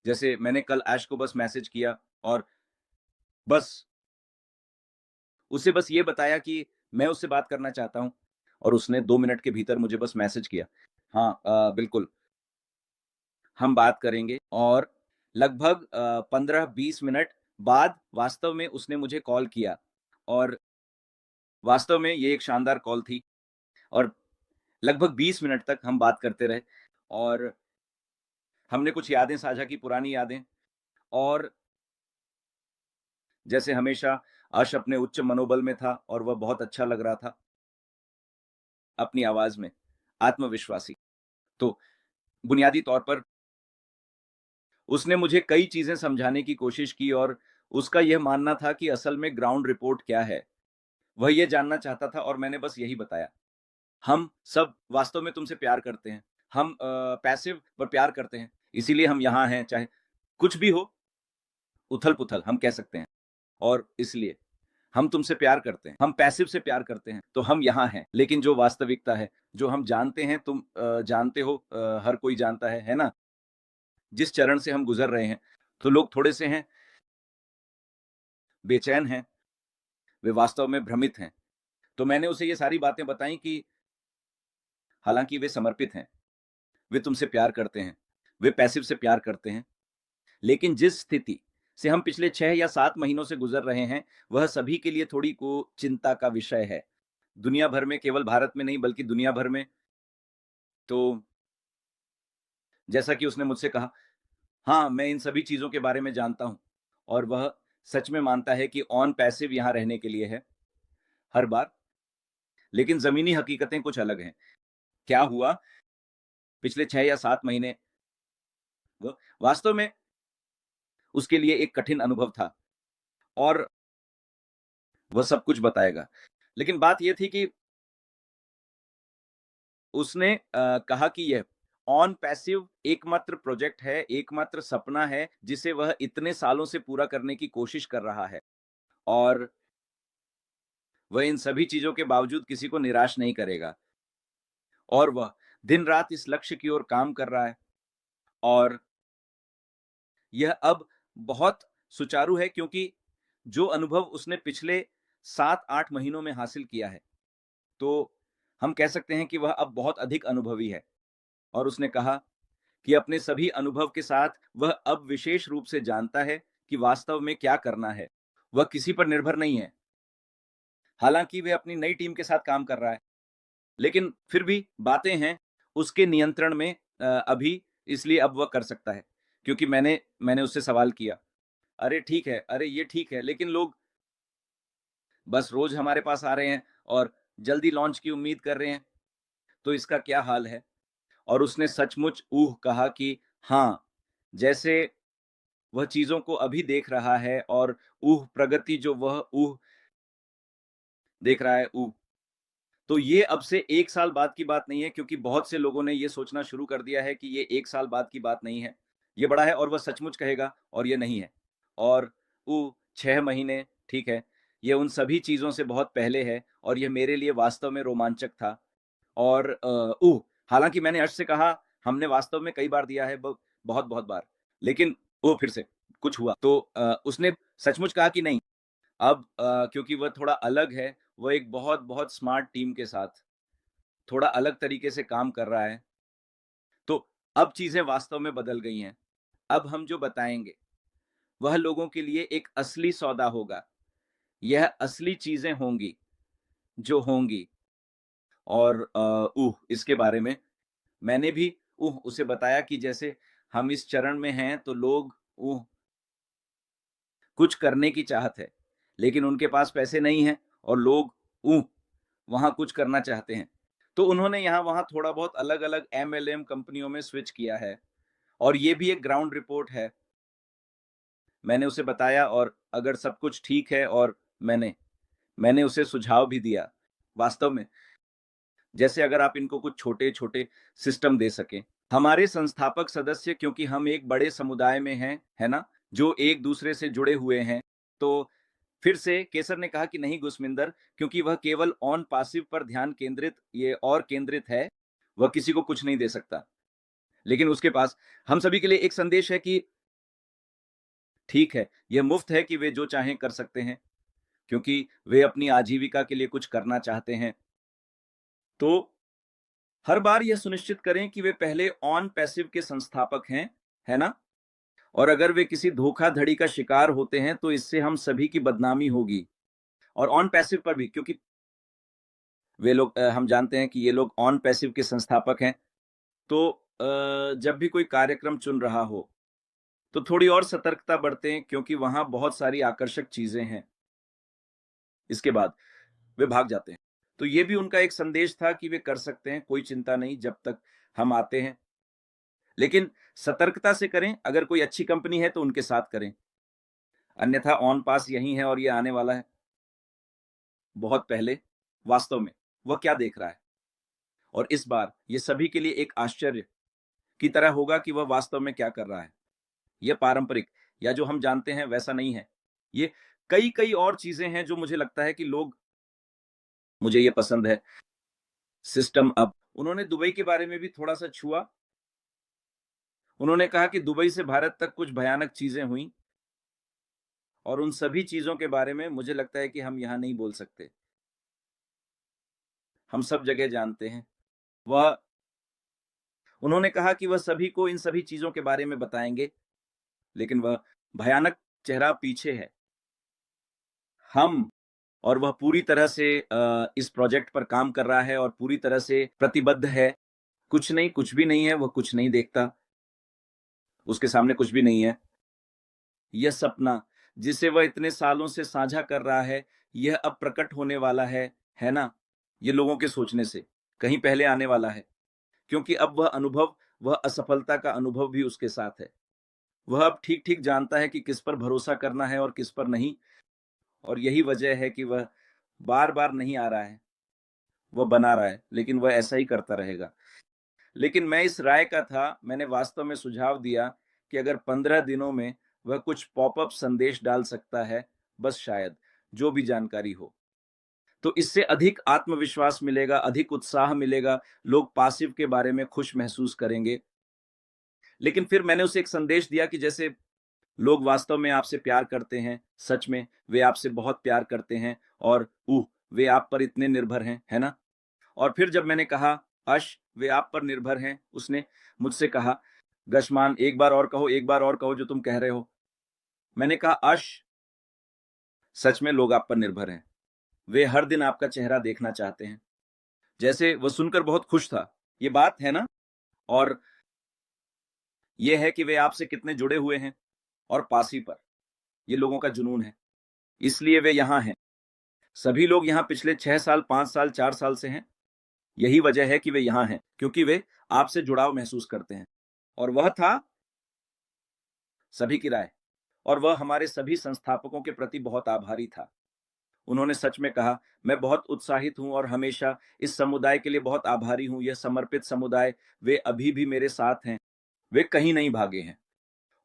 जैसे मैंने कल ऐश को बस मैसेज किया और बस उसे बस ये बताया कि मैं उससे बात करना चाहता हूँ और उसने 2 मिनट के भीतर मुझे बस मैसेज किया, हाँ बिल्कुल, हम बात करेंगे और लगभग 15-20 मिनट बाद वास्तव में उसने मुझे कॉल किया और वास्तव में ये एक शानदार कॉल थी और लगभग 20 मिनट तक हम बात करते रहे और हमने कुछ यादें साझा की, पुरानी यादें और जैसे हमेशा अर्श अपने उच्च मनोबल में था और वह बहुत अच्छा लग रहा था अपनी आवाज़ में, आत्मविश्वासी। तो बुनियादी तौर पर उसने मुझे कई चीज़ें समझाने की कोशिश की और उसका यह मानना था कि असल में ग्राउंड रिपोर्ट क्या है? वह ये जानना चाहता था और मैंने बस यही बताया। हम सब वास्तव में तुमसे प्यार करते हैं। हम पैसिव पर प्यार करते हैं। इसीलिए हम यहाँ हैं, चाहे कुछ भी हो, उथल-पुथल हम कह सकते हैं और इसलिए हम तुमसे प्यार करते हैं। हम पैसिव से प्यार करते हैं, तो हम यहाँ हैं। लेकिन जो वास्तविकता है, जो हम जानते हैं, तुम जानते हो हर कोई जानता है ना? जिस चरण से हम गुज़र रहे हैं, तो लोग थोड़े से हैं, बेचैन हैं, वे वास्तव में भ्रमित हैं। तो मैंने उसे ये सारी बातें बताई कि हालाँकि वे समर्पित हैं, वे तुमसे प्यार करते हैं, वे पैसिव से प्यार करते हैं, लेकिन जिस स्थिति से हम पिछले 6 या 7 महीनों से गुज़र रहे हैं, वह सभी के लिए थोड़ी को चिंता का विषय है। दुनिया भर में, केवल भारत में नहीं बल्कि दुनिया भर में। तो जैसा कि उसने मुझसे कहा, हाँ, मैं इन सभी चीज़ों के बारे में जानता हूँ और वह सच में मानता है कि ऑन पैसिव यहाँ रहने के लिए है, हर बार। लेकिन ज़मीनी हकीकतें कुछ अलग हैं। क्या हुआ पिछले 6 या 7 महीने व वास्तव में उसके लिए एक कठिन अनुभव था और वह सब कुछ बताएगा। लेकिन बात ये थी कि उसने कहा कि यह ऑन पैसिव एकमात्र प्रोजेक्ट है, एकमात्र सपना है, जिसे वह इतने सालों से पूरा करने की कोशिश कर रहा है और वह इन सभी चीज़ों के बावजूद किसी को निराश नहीं करेगा और वह दिन-रात इस लक्ष्य की ओर काम कर रहा है और यह अब बहुत सुचारू है क्योंकि जो अनुभव उसने पिछले 7-8 महीनों में हासिल किया है, तो हम कह सकते हैं कि वह अब बहुत अधिक अनुभवी है और उसने कहा कि अपने सभी अनुभव के साथ वह अब विशेष रूप से जानता है कि वास्तव में क्या करना है। वह किसी पर निर्भर नहीं है। हालाँकि वह अपनी नई टीम के साथ काम कर रहा है, लेकिन फिर भी बातें हैं उसके नियंत्रण में अभी, इसलिए अब वह कर सकता है। क्योंकि मैंने मैंने उससे सवाल किया, "अरे ठीक है, अरे ये ठीक है, लेकिन लोग बस रोज़ हमारे पास आ रहे हैं और जल्दी लॉन्च की उम्मीद कर रहे हैं, तो इसका क्या हाल है?" और उसने सचमुच ऊह कहा कि हाँ, जैसे वह चीज़ों को अभी देख रहा है और ऊह प्रगति जो वह ऊह देख रहा है, ऊह। तो ये अब से 1 साल बाद की बात नहीं है क्योंकि बहुत से लोगों ने ये सोचना शुरू कर दिया है कि ये 1 साल बाद की बात नहीं है। ये बड़ा है और वह सचमुच कहेगा और ये नहीं है। और ऊह 6 महीने, ठीक है, ये उन सभी चीज़ों से बहुत पहले है और ये मेरे लिए वास्तव में रोमांचक था। और हालाँकि मैंने अर्श से कहा, हमने वास्तव में कई बार दिया है बहुत-बहुत बार। लेकिन फिर से कुछ हुआ। तो उसने सचमुच कहा कि नहीं, अब क्योंकि वह थोड़ा अलग है, वो एक बहुत-बहुत स्मार्ट टीम के साथ, थोड़ा अलग तरीके से काम कर रहा है। तो अब चीज़ें वास्तव में बदल गई हैं। अब हम जो बताएँगे, वह लोगों के लिए एक असली सौदा होगा। यह असली चीज़ें होंगी, जो होंगी। और इसके बारे में मैंने भी उसे बताया कि जैसे हम इस चरण में हैं तो लोग कुछ करने की चाहत है, लेकिन उनके पास पैसे नहीं हैं और लोग वहाँ कुछ करना चाहते हैं। तो उन्होंने यहाँ-वहाँ थोड़ा बहुत अलग-अलग एमएलएम कंपनियों में स्विच किया है और ये भी एक ग्राउंड रिपोर्ट है। मैंने उसे बताया और अगर सब कुछ ठीक है और मैंने मैंने उसे सुझाव भी दिया, वास्तव में जैसे अगर आप इनको कुछ छोटे-छोटे सिस्टम दे सकें। हमारे संस्थापक सदस्य क्योंकि हम एक बड़े समुदाय में हैं, है ना? जो एक-दूसरे से जुड़े हुए हैं। तो फिर से केसर ने कहा कि नहीं गुसमिंदर, क्योंकि वह केवल ऑन पासिव पर ध्यान केंद्रित ये और केंद्रित है, वह किसी को कुछ नहीं दे सकता। लेकिन उसके पास हम सभी के लिए एक संदेश है कि ठीक है, यह मुफ्त है कि वे जो चाहें कर सकते हैं, क्योंकि वे अपनी आजीविका के लिए कुछ करना चाहते हैं। तो हर बार यह सुनिश्चित करें कि वे पहले ऑन पैसिव के संस्थापक हैं, है ना? और अगर वे किसी धोखाधड़ी का शिकार होते हैं, तो इससे हम सभी की बदनामी होगी। और ऑन पैसिव पर भी, क्योंकि वे लोग हम जानते हैं कि ये लोग ऑन पैसिव के संस्थापक हैं। तो जब भी कोई कार्यक्रम चुन रहा हो, तो थोड़ी और सतर्कता बरतें, क्योंकि वहां बहुत सारी आकर्षक चीजें हैं। इसके बाद वे भाग जाते हैं। तो ये भी उनका एक संदेश था कि वे कर सकते हैं, कोई चिंता नहीं जब तक हम आते हैं। लेकिन सतर्कता से करें, अगर कोई अच्छी कंपनी है तो उनके साथ करें, अन्यथा ऑन पास यही है और ये आने वाला है बहुत पहले। वास्तव में वह क्या देख रहा है, और इस बार ये सभी के लिए एक आश्चर्य की तरह होगा कि वह वास्तव में क्या कर रहा है। यह पारंपरिक या जो हम जानते हैं वैसा नहीं है। ये कई कई और चीजें हैं जो मुझे लगता है कि लोग, मुझे ये पसंद है। सिस्टम अप, उन्होंने दुबई के बारे में भी थोड़ा सा छुआ। उन्होंने कहा कि दुबई से भारत तक कुछ भयानक चीजें हुई, और उन सभी चीजों के बारे में मुझे लगता है कि हम यहां नहीं बोल सकते। हम सब जगह जानते हैं। वह उन्होंने कहा कि वह सभी को इन सभी चीजों के बारे में बताएंगे, लेकिन वह भयानक चेहरा पीछे है। हम और वह पूरी तरह से इस प्रोजेक्ट पर काम कर रहा है और पूरी तरह से प्रतिबद्ध है। कुछ नहीं, कुछ भी नहीं है, वह कुछ नहीं देखता, उसके सामने कुछ भी नहीं है। यह सपना जिसे वह इतने सालों से साझा कर रहा है, यह अब प्रकट होने वाला है ना? ये लोगों के सोचने से कहीं पहले आने वाला है, क्योंकि अब वह अनुभव, वह असफलता का अनुभव भी उसके साथ है। वह अब ठीक-ठीक जानता है कि किस पर भरोसा करना है और किस पर नहीं, और यही वजह है कि वह बार-बार नहीं आ रहा है। वह बना रहा है, लेकिन वह ऐसा ही करता रहेगा। लेकिन मैं इस राय का था, मैंने वास्तव में सुझाव दिया कि अगर 15 दिनों में वह कुछ पॉपअप संदेश डाल सकता है, बस शायद, जो भी जानकारी हो, तो इससे अधिक आत्मविश्वास मिलेगा, अधिक उत्साह मिलेगा, लोग पासिव के बारे में खुश महसूस करेंगे। लेकिन फिर मैंने उसे एक संदेश दिया कि जैसे लोग वास्तव में आपसे प्यार करते हैं, सच में वे आपसे बहुत प्यार करते हैं, और वे आप पर इतने निर्भर हैं, है ना? और फिर जब मैंने कहा, "अश, वे आप पर निर्भर हैं," उसने मुझसे कहा, "गशमान, एक बार और कहो, एक बार और कहो जो तुम कह रहे हो।" मैंने कहा, "अश, सच में लोग आप पर निर्भर हैं। वे हर दिन आपका चेहरा देखना चाहते हैं।" जैसे वो सुनकर बहुत खुश था। ये बात है ना? और ये है कि वे आपसे कितने जुड़े हुए हैं, और पास ही पर। ये लोगों का जुनून है। इसलिए वे यहाँ हैं। सभी लोग यहाँ पिछले 6 साल, 5 साल, 4 साल से हैं। यही वजह है कि वे यहाँ हैं, क्योंकि वे आपसे जुड़ाव महसूस करते हैं। और वह था सभी की राय, और वह हमारे सभी संस्थापकों के प्रति बहुत आभारी था। उन्होंने सच में कहा, "मैं बहुत उत्साहित हूँ और हमेशा इस समुदाय के लिए बहुत आभारी हूँ। यह समर्पित समुदाय, वे अभी भी मेरे साथ हैं। वे कहीं नहीं भागे हैं,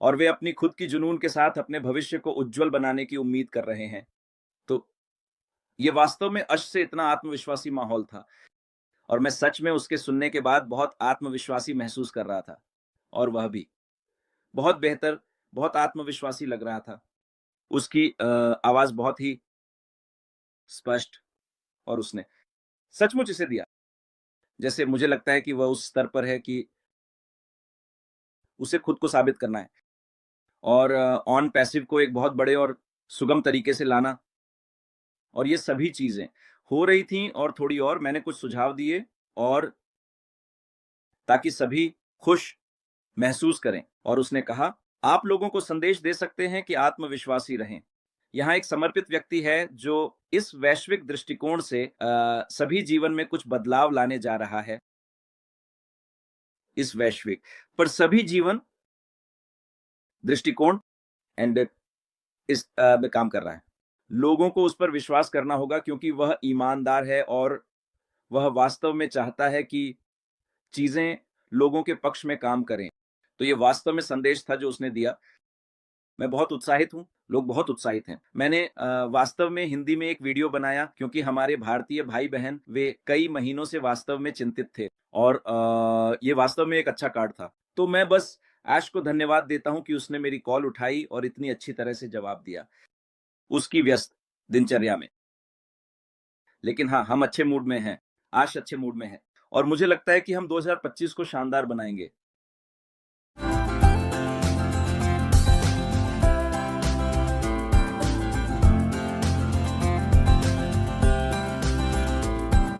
और वे अपनी खुद की जुनून के साथ अपने भविष्य को उज्जवल बनाने की उम्मीद कर रहे हैं।" तो ये वास्तव में अश से इतना आत्मविश्वासी माहौल था, और मैं सच में उसके सुनने के बाद बहुत आत्मविश्वासी महसूस कर रहा था। और वह भी बहुत बेहतर, बहुत आत्मविश्वासी लग रहा था। उसकी आवाज बहुत ही स्पष्ट, और उसने सचमुच इसे दिया। जैसे मुझे लगता है कि वह उस स्तर पर है कि उसे खुद को साबित करना है, और ऑन पैसिव को एक बहुत बड़े और सुगम तरीके से लाना, और ये सभी चीजें हो रही थीं। और थोड़ी और मैंने कुछ सुझाव दिए, और ताकि सभी खुश महसूस करें। और उसने कहा, "आप लोगों को संदेश दे सकते हैं कि आत्मविश्वासी रहें। यहाँ एक समर्पित व्यक्ति है जो इस वैश्विक दृष्टिकोण से सभी जीवन में कुछ बदलाव लाने जा रहा है। इस वैश्विक पर सभी जीवन दृष्टिकोण एंड इस में काम कर रहा है। लोगों को उस पर विश्वास करना होगा, क्योंकि वह ईमानदार है, और वह वास्तव में चाहता है कि चीजें लोगों के पक्ष में काम करें।" तो ये वास्तव में संदेश था जो उसने दिया। मैं बहुत उत्साहित हूँ, लोग बहुत उत्साहित हैं। मैंने वास्तव में हिंदी में एक वीडियो बनाया, क्योंकि हमारे भारतीय भाई-बहन वे कई महीनों से वास्तव में चिंतित थे, और ये वास्तव में एक अच्छा कार्ड था। तो मैं बस ऐश को धन्यवाद देता हूँ कि उसने मेरी कॉल उठाई और इतनी अच्छी तरह से जवाब दिया, उसकी व्यस्त दिनचर्या में। लेकिन हाँ, हम अच्छे मूड में हैं, आश अच्छे मूड में है और मुझे लगता है कि हम 2025 को शानदार बनाएँगे।